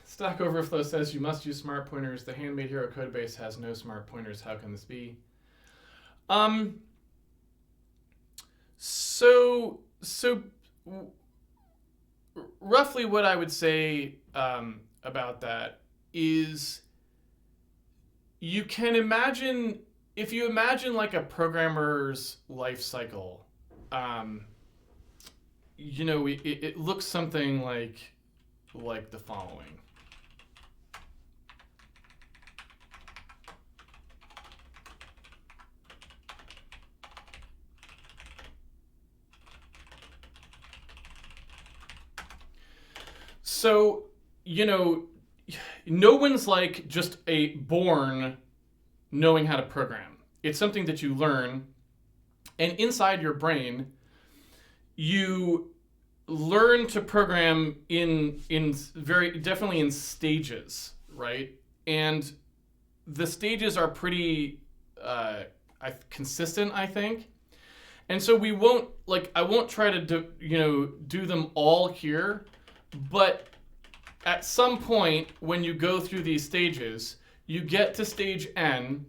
Stack Overflow says you must use smart pointers. The handmade hero codebase has no smart pointers. How can this be? Um. So roughly what I would say about that is you can imagine, if you imagine like a programmer's life cycle, it looks something like the following. So, no one's like just a born knowing how to program. It's something that you learn, and inside your brain, you learn to program in very definitely in stages, right? And the stages are pretty consistent, I think. And so I won't try to do them all here, but at some point when you go through these stages, you get to stage N,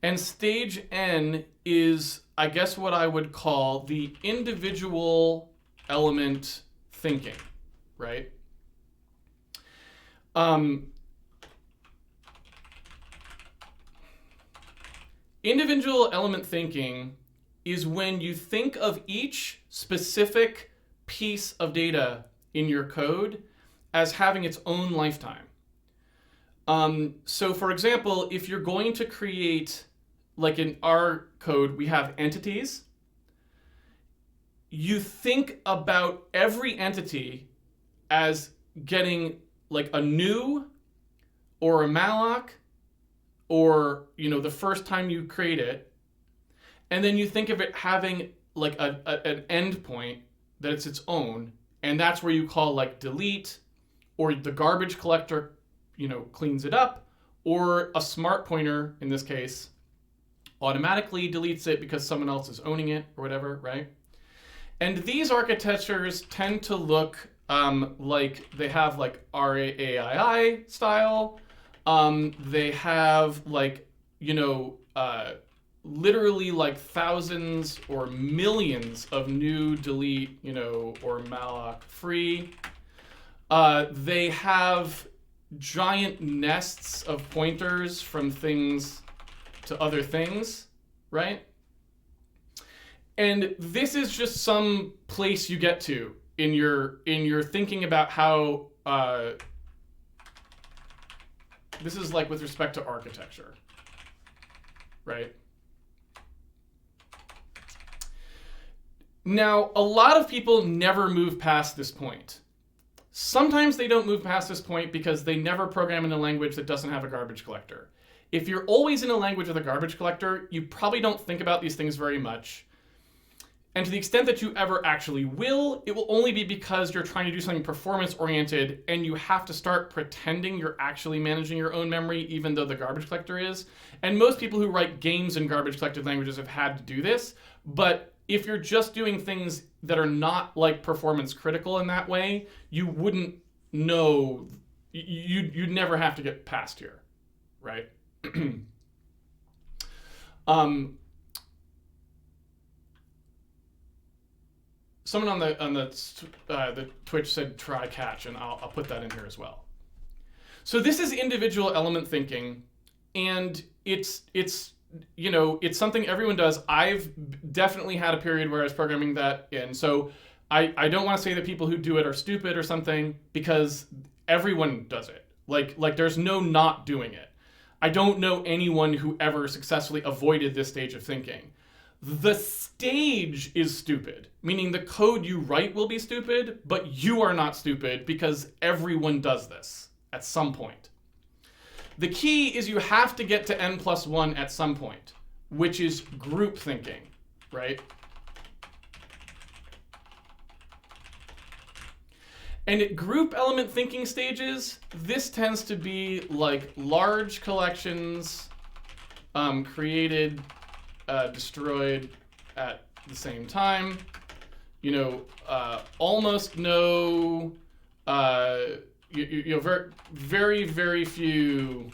and stage N is, I guess, what I would call the individual element thinking, right? Individual element thinking is when you think of each specific piece of data in your code as having its own lifetime. So for example, if you're going to create, like in our code, we have entities. You think about every entity as getting like a new or a malloc, or the first time you create it, and then you think of it having like an endpoint that it's its own, and that's where you call like delete, or the garbage collector cleans it up, or a smart pointer in this case automatically deletes it because someone else is owning it or whatever, right? And these architectures tend to look like they have like RAII style. They have like, literally like thousands or millions of new delete, or malloc free. They have giant nests of pointers from things to other things, right? And this is just some place you get to in your thinking about how this is like with respect to architecture, right? Now, a lot of people never move past this point. Sometimes they don't move past this point because they never program in a language that doesn't have a garbage collector. If you're always in a language with a garbage collector, you probably don't think about these things very much. And to the extent that you ever actually will, it will only be because you're trying to do something performance-oriented and you have to start pretending you're actually managing your own memory even though the garbage collector is. And most people who write games in garbage-collected languages have had to do this. But if you're just doing things that are not like performance critical in that way, you wouldn't know, you'd never have to get past here, right? Someone on the Twitch said try catch, and I'll put that in here as well. So this is individual element thinking, and it's something everyone does. I've definitely had a period where I was programming that in. So I don't want to say that people who do it are stupid or something, because everyone does it. Like there's no not doing it. I don't know anyone who ever successfully avoided this stage of thinking. The stage is stupid, meaning the code you write will be stupid, but you are not stupid because everyone does this at some point. The key is you have to get to N+1 at some point, which is group thinking, right? And at group element thinking stages, this tends to be like large collections created, destroyed at the same time. Almost no, very few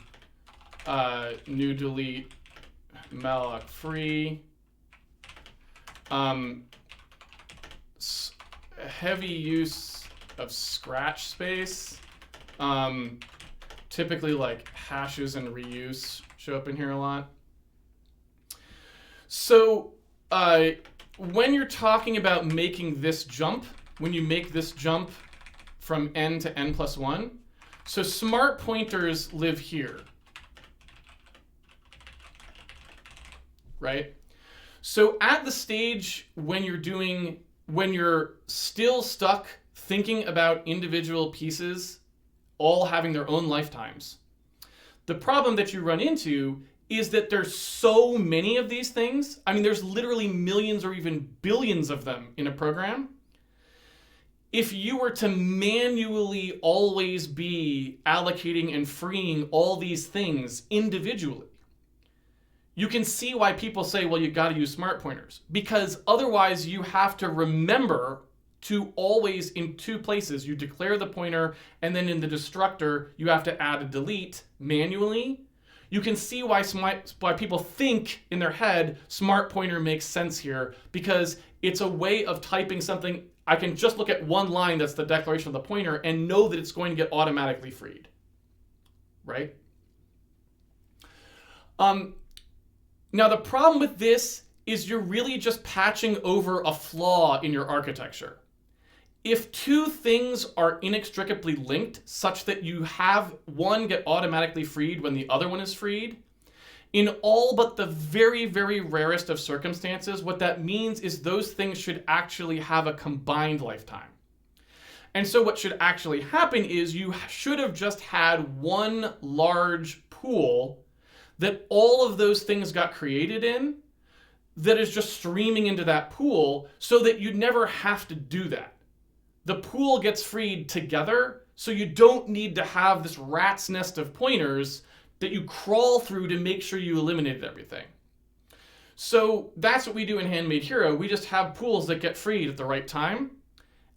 new delete malloc free. Heavy use of scratch space. Typically like hashes and reuse show up in here a lot. So when you're talking about making this jump, when you make this jump from n to n+1, so smart pointers live here, right? So at the stage when you're still stuck thinking about individual pieces all having their own lifetimes, the problem that you run into is that there's so many of these things. I mean, there's literally millions or even billions of them in a program. If you were to manually always be allocating and freeing all these things individually, you can see why people say, well, you got to use smart pointers, because otherwise you have to remember to always, in two places, you declare the pointer, and then in the destructor, you have to add a delete manually. You can see why people think in their head smart pointer makes sense here, because it's a way of typing something. I can just look at one line that's the declaration of the pointer and know that it's going to get automatically freed, right? Now the problem with this is you're really just patching over a flaw in your architecture. If two things are inextricably linked such that you have one get automatically freed when the other one is freed, in all but the very, very rarest of circumstances, what that means is those things should actually have a combined lifetime. And so what should actually happen is you should have just had one large pool that all of those things got created in, that is just streaming into that pool, so that you'd never have to do that. The pool gets freed together, so you don't need to have this rat's nest of pointers that you crawl through to make sure you eliminated everything. So that's what we do in Handmade Hero. We just have pools that get freed at the right time,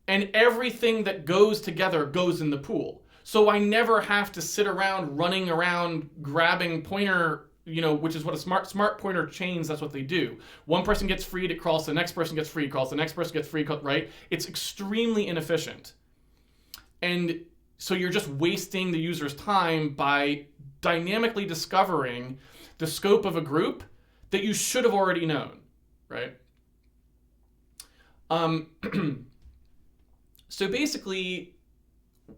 and everything that goes together goes in the pool. So I never have to sit around running around grabbing pointer, which is what a smart pointer chains, that's what they do. One person gets freed, it crawls to the next person, gets freed, crawls to the next person, gets freed, right? It's extremely inefficient. And so you're just wasting the user's time by dynamically discovering the scope of a group that you should have already known, right? So basically,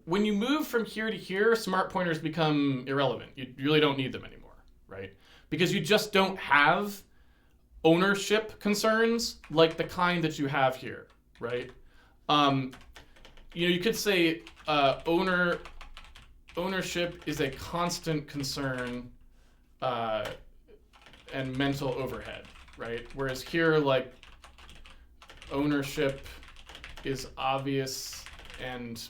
when you move from here to here, smart pointers become irrelevant. You really don't need them anymore, right? Because you just don't have ownership concerns like the kind that you have here, right? You could say ownership is a constant concern and mental overhead, right? Whereas here, like, ownership is obvious and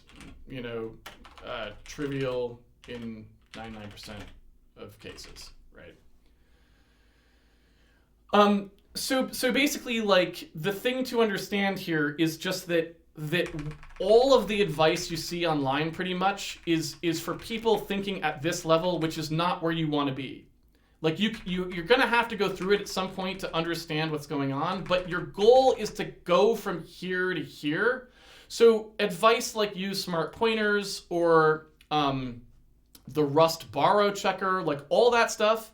trivial in 99% of cases, right? So basically, like, the thing to understand here is just that all of the advice you see online pretty much is for people thinking at this level, which is not where you want to be. Like, you're going to have to go through it at some point to understand what's going on, but your goal is to go from here to here. So advice like use smart pointers or the Rust borrow checker, like all that stuff,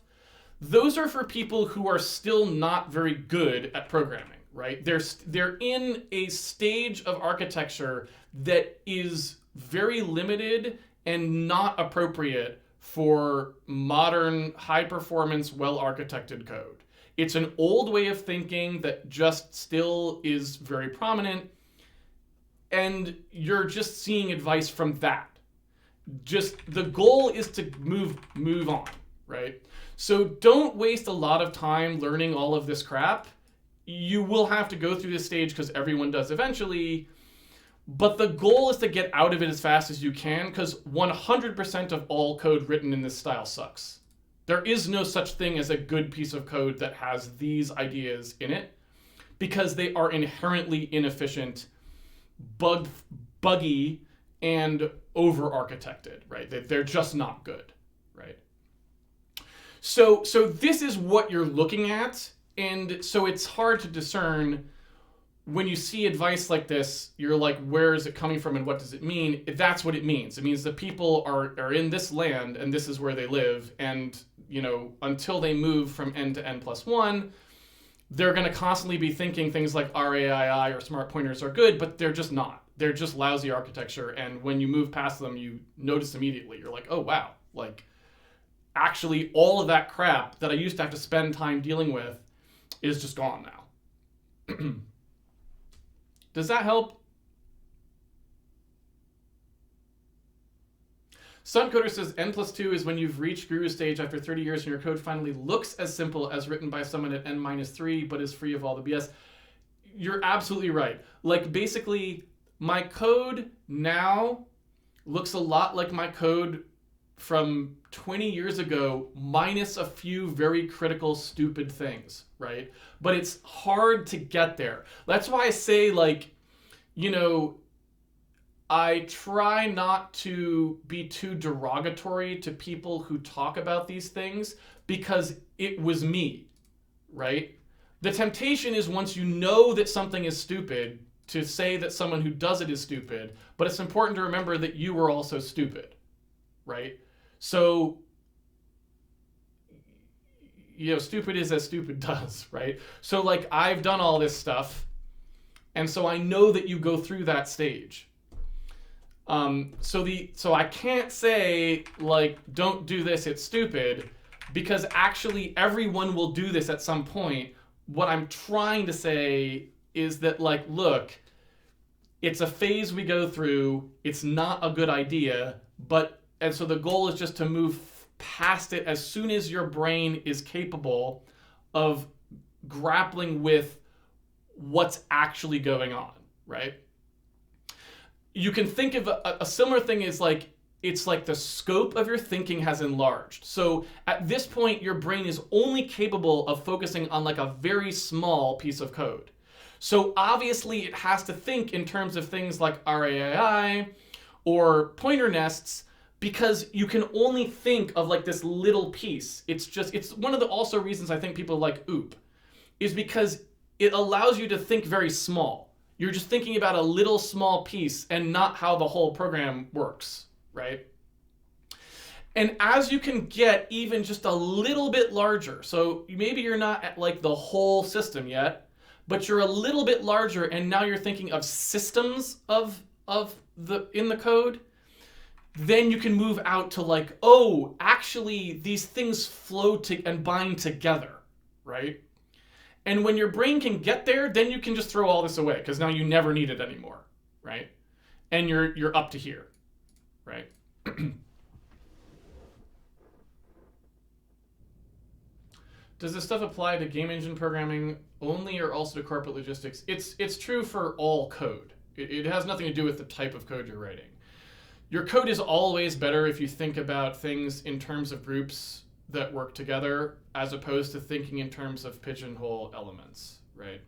those are for people who are still not very good at programming, right? They're in a stage of architecture that is very limited and not appropriate for modern, high-performance, well-architected code. It's an old way of thinking that just still is very prominent, and you're just seeing advice from that. Just the goal is to move on, right? So don't waste a lot of time learning all of this crap. You will have to go through this stage because everyone does eventually, but the goal is to get out of it as fast as you can, because 100% of all code written in this style sucks. There is no such thing as a good piece of code that has these ideas in it, because they are inherently inefficient, buggy, and over-architected, right? They're just not good, right? So this is what you're looking at, and so it's hard to discern when you see advice like this. You're like, where is it coming from and what does it mean? That's what it means. It means that people are in this land and this is where they live, and until they move from N to N+1, they're going to constantly be thinking things like RAII or smart pointers are good, but they're just not. They're just lousy architecture, and when you move past them, you notice immediately. You're like, oh wow, like actually all of that crap that I used to have to spend time dealing with is just gone now. Does that help? Suncoder says N+2 is when you've reached guru stage after 30 years and your code finally looks as simple as written by someone at N-3, but is free of all the BS. You're absolutely right. Like basically, my code now looks a lot like my code from 20 years ago, minus a few very critical, stupid things, right? But it's hard to get there. That's why I say, like, I try not to be too derogatory to people who talk about these things, because it was me, right? The temptation is, once you know that something is stupid, to say that someone who does it is stupid, but it's important to remember that you were also stupid, right? So, stupid is as stupid does, right? So, like, I've done all this stuff, and so I know that you go through that stage. So I can't say, like, don't do this, it's stupid, because actually everyone will do this at some point. What I'm trying to say is that, like, look, it's a phase we go through, it's not a good idea, and so the goal is just to move past it as soon as your brain is capable of grappling with what's actually going on, right? You can think of a similar thing as, like, it's like the scope of your thinking has enlarged. So at this point, your brain is only capable of focusing on, like, a very small piece of code. So obviously it has to think in terms of things like RAII or pointer nests, because you can only think of, like, this little piece. It's one of the also reasons I think people like OOP, is because it allows you to think very small. You're just thinking about a little small piece and not how the whole program works, right? And as you can get even just a little bit larger, so maybe you're not at, like, the whole system yet, but you're a little bit larger, and now you're thinking of systems in the code, then you can move out to, like, oh, actually these things flow and bind together, right? And when your brain can get there, then you can just throw all this away, because now you never need it anymore, right? And you're up to here, right? Does this stuff apply to game engine programming only, or also to corporate logistics? It's true for all code. It has nothing to do with the type of code you're writing. Your code is always better if you think about things in terms of groups that work together, as opposed to thinking in terms of pigeonhole elements, right?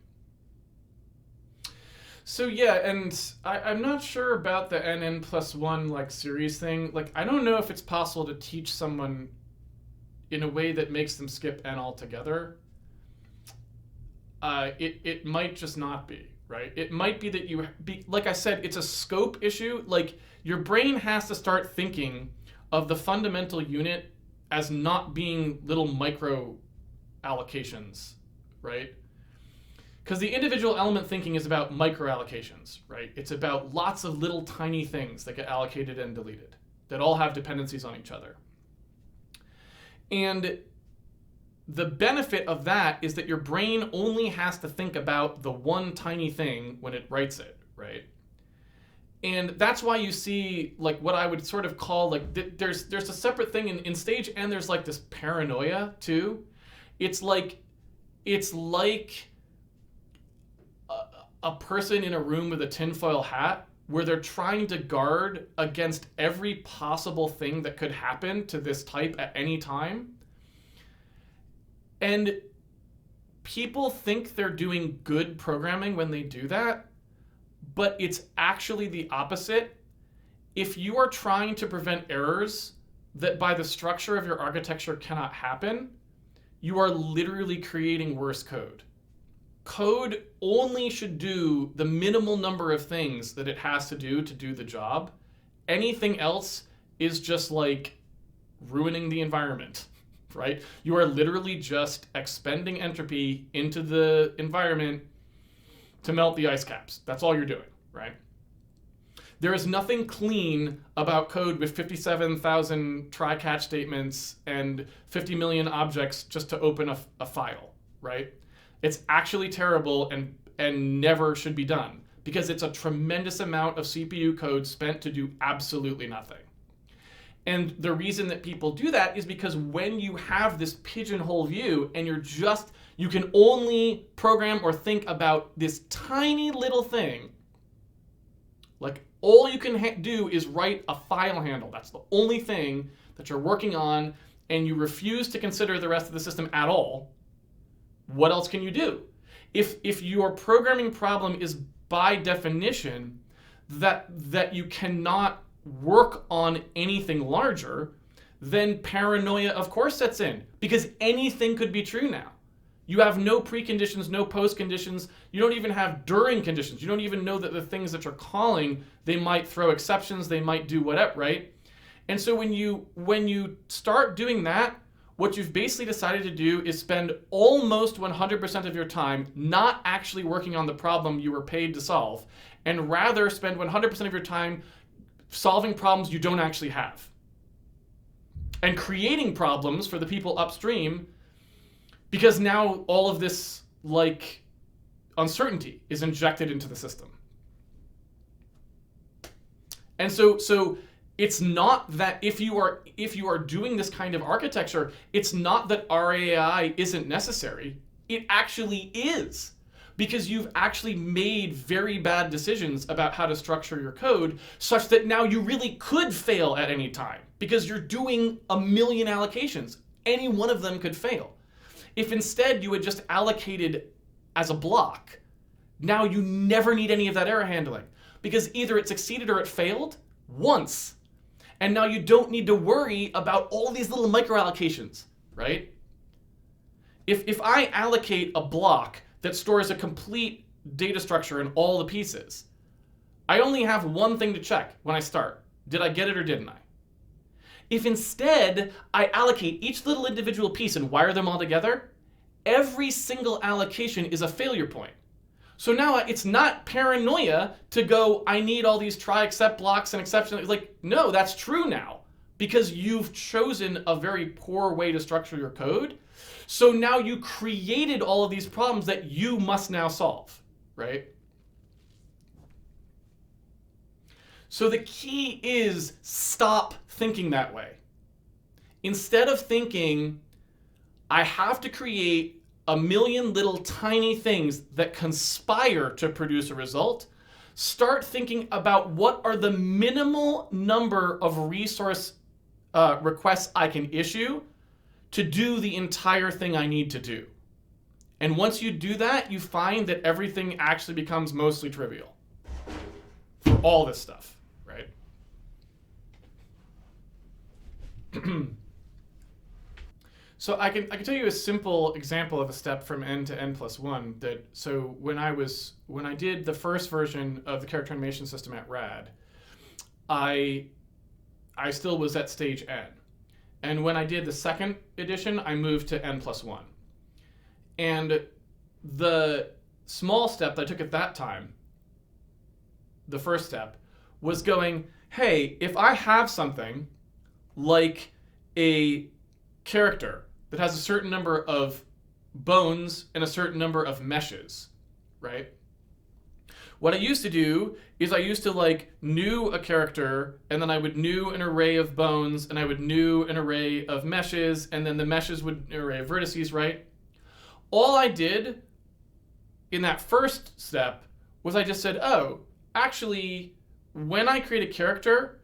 So yeah, and I'm not sure about the N+1 like series thing. Like, I don't know if it's possible to teach someone in a way that makes them skip N altogether. It might just not be, right? It might be that like I said, it's a scope issue. Like, your brain has to start thinking of the fundamental unit as not being little micro allocations, right? Because the individual element thinking is about micro allocations, right? It's about lots of little tiny things that get allocated and deleted that all have dependencies on each other. And the benefit of that is that your brain only has to think about the one tiny thing when it writes it, right? And that's why you see, like, what I would sort of call, like, there's a separate thing in stage N. There's, like, this paranoia too. It's like a person in a room with a tinfoil hat, where they're trying to guard against every possible thing that could happen to this type at any time. And people think they're doing good programming when they do that, but it's actually the opposite. if you are trying to prevent errors that by the structure of your architecture cannot happen, you are literally creating worse code. Code only should do the minimal number of things that it has to do the job. Anything else is just like ruining the environment, right? You are literally just expending entropy into the environment to melt the ice caps. That's all you're doing, right? There is nothing clean about code with 57,000 try-catch statements and 50 million objects just to open a file, right? It's actually terrible and never should be done because it's a tremendous amount of CPU code spent to do absolutely nothing. And the reason that people do that is because when you have this pigeonhole view and you can only program or think about this tiny little thing, like all you can do is write a file handle. That's the only thing that you're working on, and you refuse to consider the rest of the system at all. What else can you do? If your programming problem is by definition that you cannot work on anything larger, then paranoia of course sets in, because anything could be true now. You have no preconditions, no postconditions. You don't even have during conditions. You don't even know that the things that you're calling, they might throw exceptions, they might do whatever, right? And so when you start doing that, what you've basically decided to do is spend almost 100% of your time not actually working on the problem you were paid to solve, and rather spend 100% of your time solving problems you don't actually have. And creating problems for the people upstream, because now all of this like uncertainty is injected into the system. And so it's not that if you are doing this kind of architecture, it's not that RAII isn't necessary. It actually is, because you've actually made very bad decisions about how to structure your code such that now you really could fail at any time because you're doing a million allocations. Any one of them could fail. If instead you had just allocated as a block, now you never need any of that error handling because either it succeeded or it failed once. And now you don't need to worry about all these little micro allocations, right? If I allocate a block that stores a complete data structure in all the pieces, I only have one thing to check when I start. Did I get it or didn't I? If instead I allocate each little individual piece and wire them all together, every single allocation is a failure point. So now it's not paranoia to go, I need all these try except blocks and exceptions. Like, no, that's true now because you've chosen a very poor way to structure your code. So now you created all of these problems that you must now solve, right? So the key is stop thinking that way. Instead of thinking, I have to create a million little tiny things that conspire to produce a result, start thinking about what are the minimal number of resource requests I can issue to do the entire thing I need to do. And once you do that, you find that everything actually becomes mostly trivial for all this stuff, right? So I can tell you a simple example of a step from n to n+1 that, so when I did the first version of the character animation system at RAD, I still was at stage n. And when I did the second edition, I moved to n+1. And the small step that I took at that time, the first step, was going, hey, if I have something like a character that has a certain number of bones and a certain number of meshes, right? What I used to do is I used to like new a character, and then I would new an array of bones, and I would new an array of meshes, and then the meshes would an array of vertices, right? All I did in that first step was I just said, oh, actually, when I create a character,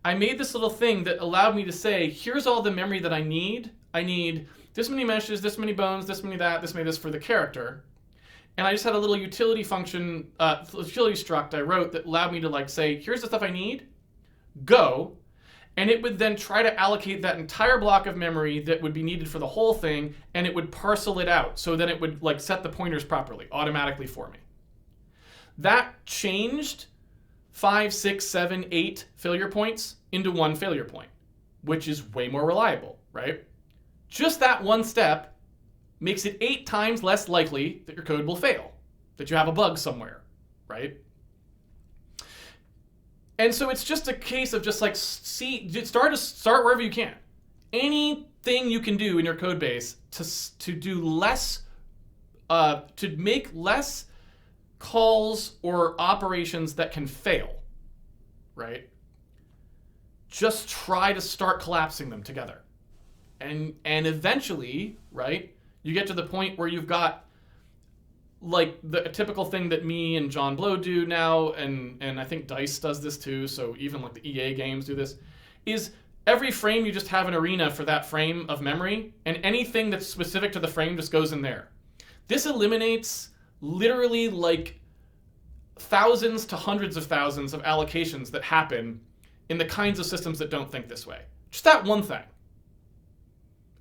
I made this little thing that allowed me to say, here's all the memory that I need. I need this many meshes, this many bones, this many this for the character. And I just had a little utility function, utility struct I wrote that allowed me to like say, here's the stuff I need. go, and it would then try to allocate that entire block of memory that would be needed for the whole thing, and it would parcel it out. So then it would like set the pointers properly, automatically for me. That changed 5, 6, 7, 8 failure points into 1 failure point, which is way more reliable, right? Just that one step makes it 8 times less likely that your code will fail, that you have a bug somewhere, right? And so it's just a case of just like start wherever you can. Anything you can do in your code base to do less, to make less calls or operations that can fail, right? Just try to start collapsing them together. And eventually, right, you get to the point where you've got like a typical thing that me and John Blow do now, and I think DICE does this too, so even like the EA games do this, is every frame you just have an arena for that frame of memory, and anything that's specific to the frame just goes in there. This eliminates literally like thousands to hundreds of thousands of allocations that happen in the kinds of systems that don't think this way. Just that one thing.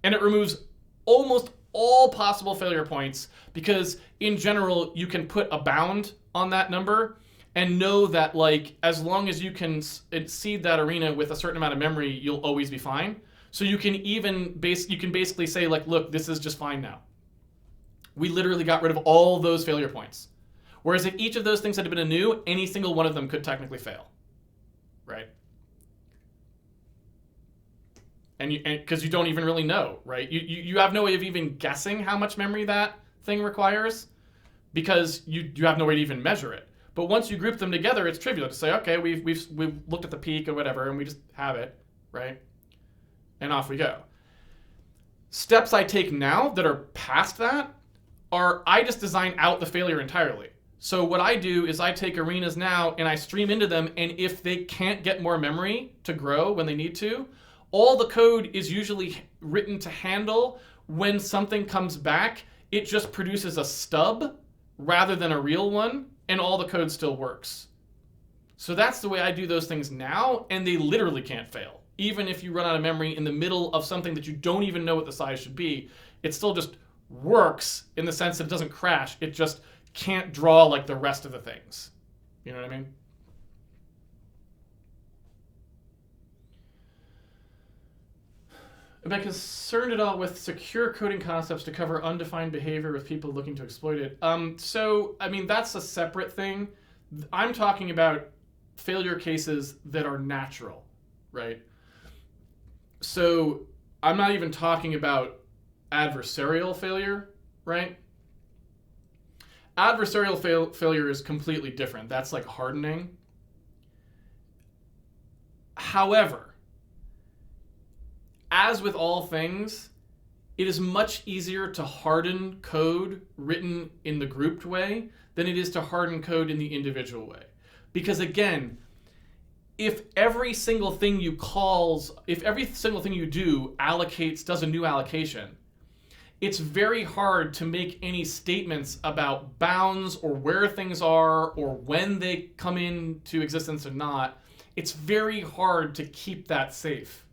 And it removes almost all possible failure points, because in general you can put a bound on that number and know that like as long as you can seed that arena with a certain amount of memory, you'll always be fine. So you can basically say like, look, this is just fine now. We literally got rid of all those failure points. Whereas if each of those things had been anew, any single one of them could technically fail, right? And because you don't even really know, right? You have no way of even guessing how much memory that thing requires, because you have no way to even measure it. But once you group them together, it's trivial to say, okay, we've looked at the peak or whatever, and we just have it, right? And off we go. Steps I take now that are past that are I just design out the failure entirely. So what I do is I take arenas now and I stream into them, and if they can't get more memory to grow when they need to, all the code is usually written to handle when something comes back, it just produces a stub rather than a real one, and all the code still works. So that's the way I do those things now, and they literally can't fail. Even if you run out of memory in the middle of something that you don't even know what the size should be, it still just works in the sense that it doesn't crash. It just can't draw like the rest of the things. You know what I mean? Am I concerned at all with secure coding concepts to cover undefined behavior with people looking to exploit it? So, I mean, that's a separate thing. I'm talking about failure cases that are natural, right? So, I'm not even talking about adversarial failure, right? Adversarial failure is completely different. That's like hardening. However, as with all things, it is much easier to harden code written in the grouped way than it is to harden code in the individual way. Because again, if every single thing you do does a new allocation, it's very hard to make any statements about bounds or where things are or when they come into existence or not. It's very hard to keep that safe,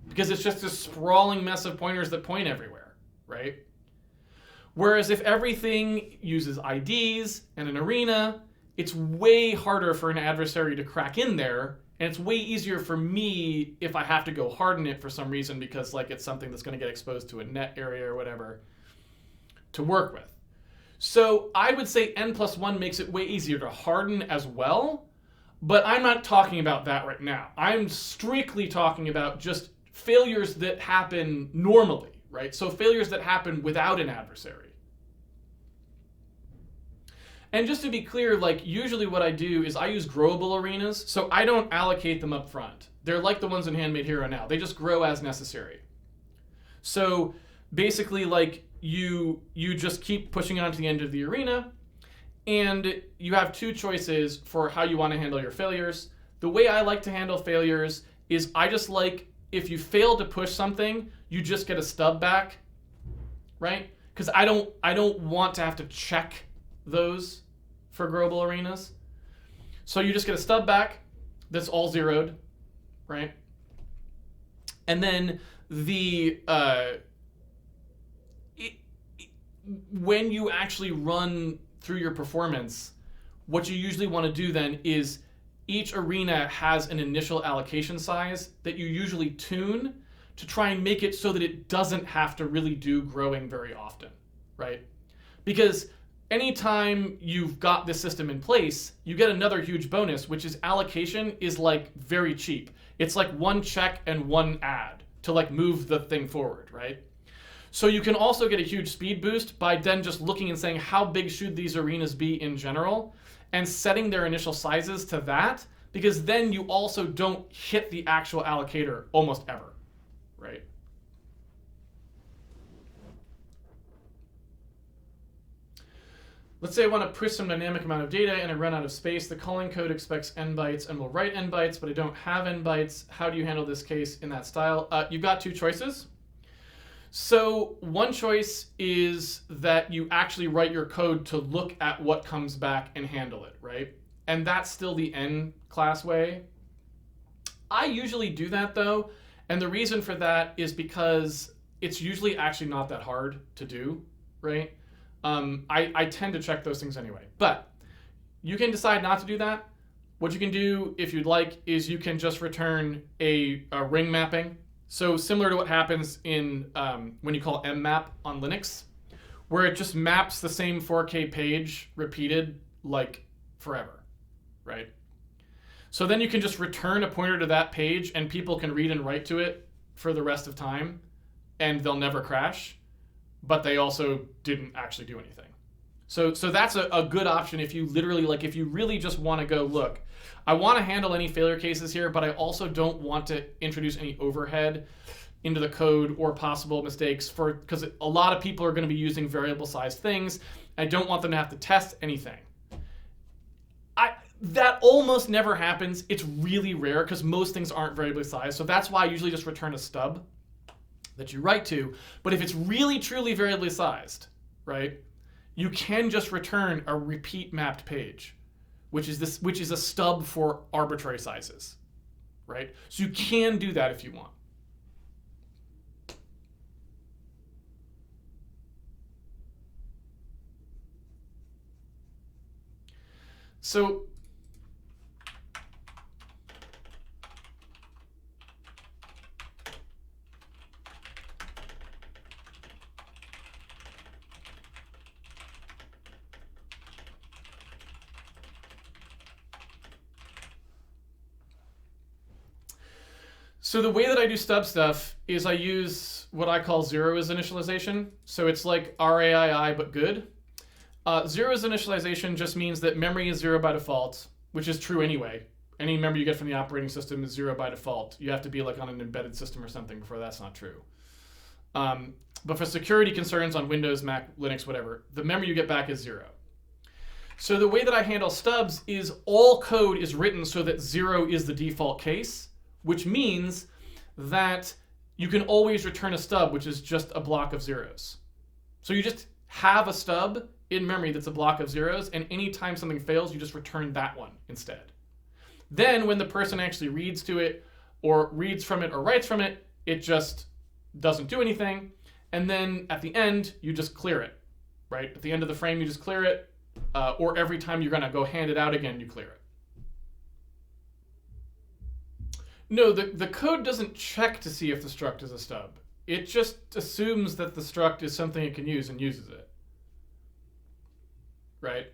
because it's just a sprawling mess of pointers that point everywhere, right? Whereas if everything uses IDs and an arena, it's way harder for an adversary to crack in there, and it's way easier for me if I have to go harden it for some reason, because like it's something that's going to get exposed to a net area or whatever to work with. So I would say N+1 makes it way easier to harden as well, but I'm not talking about that right now. I'm strictly talking about just failures that happen normally, right? So failures that happen without an adversary. And just to be clear, like usually what I do is I use growable arenas, so I don't allocate them up front. They're like the ones in Handmade Hero now. They just grow as necessary. So basically like you just keep pushing on to the end of the arena, and you have two choices for how you want to handle your failures. The way I like to handle failures is I just like, if you fail to push something, you just get a stub back, right? Because I don't want to have to check those for growable arenas. So you just get a stub back that's all zeroed, right? And then when you actually run through your performance, what you usually want to do then is each arena has an initial allocation size that you usually tune to try and make it so that it doesn't have to really do growing very often, right? Because anytime you've got this system in place, you get another huge bonus, which is allocation is like very cheap. It's like one check and one add to like move the thing forward, right? So you can also get a huge speed boost by then just looking and saying how big should these arenas be in general and setting their initial sizes to that, because then you also don't hit the actual allocator almost ever, right? Let's say I want to push some dynamic amount of data and I run out of space. The calling code expects n bytes and will write n bytes, but I don't have n bytes. How do you handle this case in that style? You've got two choices. So one choice is that you actually write your code to look at what comes back and handle it, right? And that's still the N class way. I usually do that though, and the reason for that is because it's usually actually not that hard to do, right? I tend to check those things anyway, but you can decide not to do that. What you can do, if you'd like, is you can just return a ring mapping. So similar to what happens in when you call mmap on Linux, where it just maps the same 4K page repeated like forever, right? So then you can just return a pointer to that page and people can read and write to it for the rest of time and they'll never crash, but they also didn't actually do anything. So that's a good option if you literally, like if you really just want to go, look, I want to handle any failure cases here, but I also don't want to introduce any overhead into the code or possible mistakes because a lot of people are going to be using variable sized things. I don't want them to have to test anything. That almost never happens. It's really rare because most things aren't variably sized. So that's why I usually just return a stub that you write to. But if it's really truly variably sized, right, you can just return a repeat mapped page, which is a stub for arbitrary sizes, right? So you can do that if you want. So the way that I do stub stuff is I use what I call zero is initialization. So it's like RAII but good. Zero is initialization just means that memory is 0 by default, which is true anyway. Any memory you get from the operating system is 0 by default. You have to be like on an embedded system or something before that's not true. But for security concerns on Windows, Mac, Linux, whatever, the memory you get back is 0. So the way that I handle stubs is all code is written so that 0 is the default case, which means that you can always return a stub, which is just a block of zeros. So you just have a stub in memory that's a block of zeros, and anytime something fails, you just return that one instead. Then when the person actually reads to it, or reads from it, or writes from it, it just doesn't do anything. And then at the end, you just clear it, right? At the end of the frame, you just clear it, or every time you're gonna go hand it out again, you clear it. No, the code doesn't check to see if the struct is a stub. It just assumes that the struct is something it can use and uses it. Right?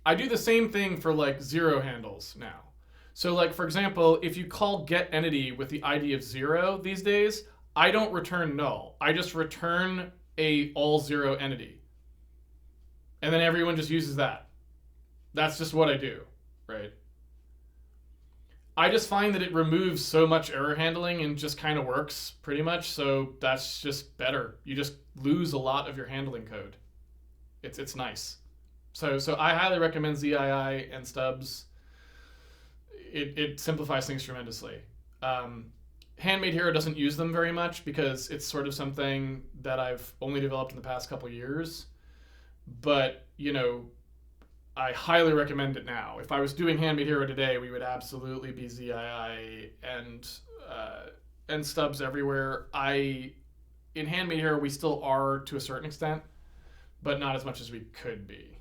I do the same thing for like zero handles now. So like, for example, if you call getEntity with the ID of 0 these days, I don't return null. I just return a all 0 entity. And then everyone just uses that. That's just what I do, right? I just find that it removes so much error handling and just kind of works pretty much. So that's just better. You just lose a lot of your handling code. It's nice. So I highly recommend ZII and stubs. It simplifies things tremendously. Handmade Hero doesn't use them very much because it's sort of something that I've only developed in the past couple years. But, you know, I highly recommend it now. If I was doing Handmade Hero today, we would absolutely be ZII and stubs everywhere. In Handmade Hero, we still are to a certain extent, but not as much as we could be.